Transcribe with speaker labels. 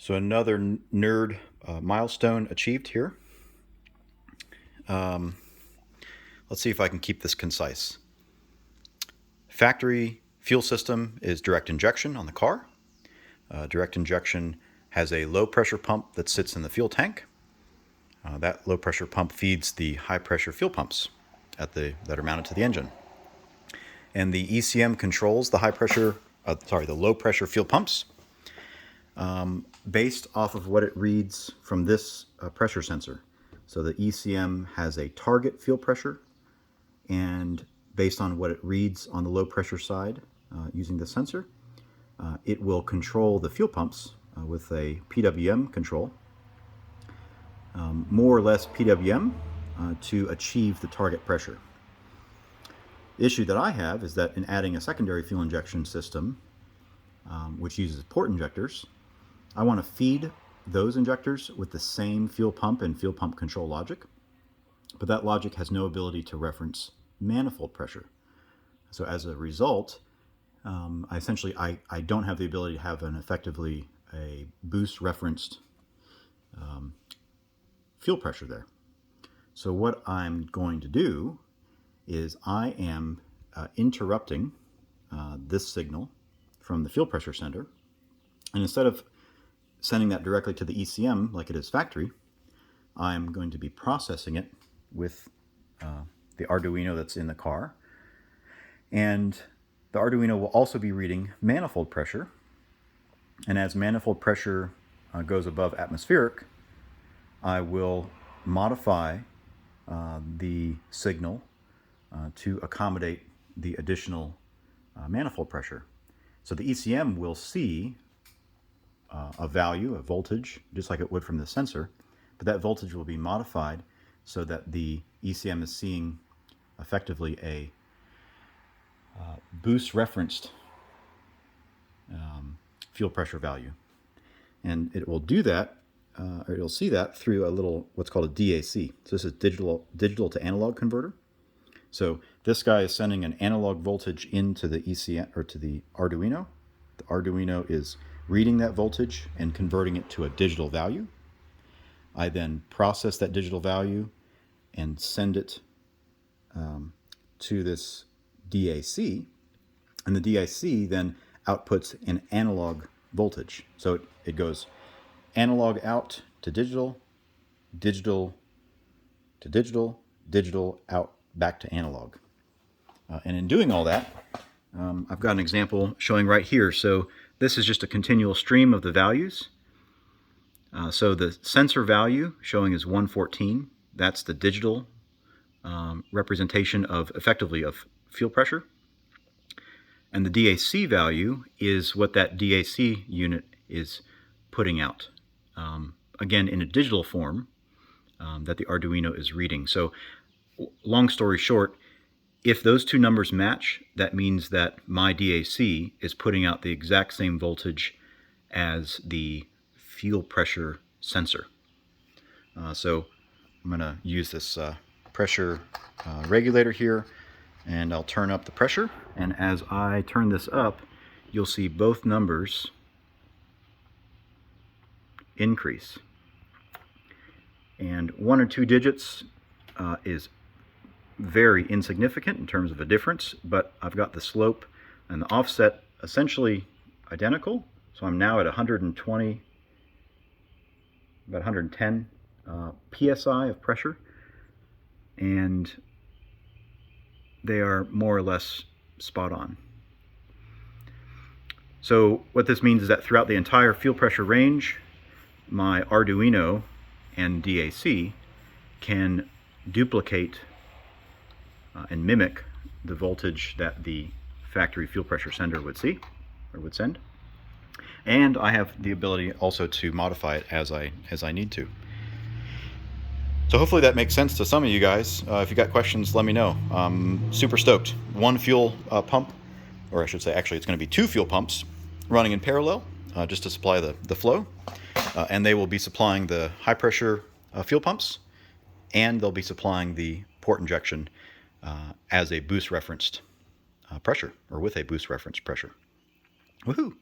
Speaker 1: So another nerd milestone achieved here. Let's see if I can keep this concise. Factory fuel system is direct injection on the car. Direct injection has a low pressure pump that sits in the fuel tank. That low pressure pump feeds the high pressure fuel pumps that are mounted to the engine. And the ECM controls the the low pressure fuel pumps based off of what it reads from this pressure sensor. So the ECM has a target fuel pressure, and based on what it reads on the low pressure side using the sensor, it will control the fuel pumps with a PWM control, more or less PWM, to achieve the target pressure. The issue that I have is that in adding a secondary fuel injection system, which uses port injectors, I want to feed those injectors with the same fuel pump and fuel pump control logic, but that logic has no ability to reference manifold pressure. So as a result, I don't have the ability to have effectively a boost referenced fuel pressure there. So what I'm going to do is I am interrupting this signal from the fuel pressure sender, and instead of sending that directly to the ECM like it is factory, I'm going to be processing it with the Arduino that's in the car. And the Arduino will also be reading manifold pressure. And as manifold pressure goes above atmospheric, I will modify the signal to accommodate the additional manifold pressure. So the ECM will see a value, a voltage, just like it would from the sensor, but that voltage will be modified so that the ECM is seeing effectively a boost referenced fuel pressure value. And it will do that, or it'll see that through a little, what's called a DAC. So this is digital to analog converter. So this guy is sending an analog voltage into the ECM, or to the Arduino. The Arduino is reading that voltage and converting it to a digital value. I then process that digital value and send it to this DAC, and the DAC then outputs an analog voltage. So it goes analog out to digital, digital to digital, digital out back to analog. And in doing all that, I've got an example showing right here. So this is just a continual stream of the values. So the sensor value showing is 114. That's the digital representation of effectively of fuel pressure. And the DAC value is what that DAC unit is putting out, again in a digital form that the Arduino is reading. So long story short, if those two numbers match, that means that my DAC is putting out the exact same voltage as the fuel pressure sensor. So I'm going to use this pressure regulator here, and I'll turn up the pressure. And as I turn this up, you'll see both numbers increase. And 1 or 2 digits is very insignificant in terms of a difference, but I've got the slope and the offset essentially identical. So I'm now at 120, about 110 psi of pressure, and they are more or less spot on. So what this means is that throughout the entire fuel pressure range, my Arduino and DAC can duplicate and mimic the voltage that the factory fuel pressure sender would see, or would send. And I have the ability also to modify it as I need to. So hopefully that makes sense to some of you guys. If you got questions, let me know. I'm super stoked. One fuel pump, or I should say actually it's going to be 2 fuel pumps running in parallel just to supply the flow. And they will be supplying the high pressure fuel pumps, and they'll be supplying the port injection as a boost referenced pressure, or with a boost referenced pressure. Woohoo!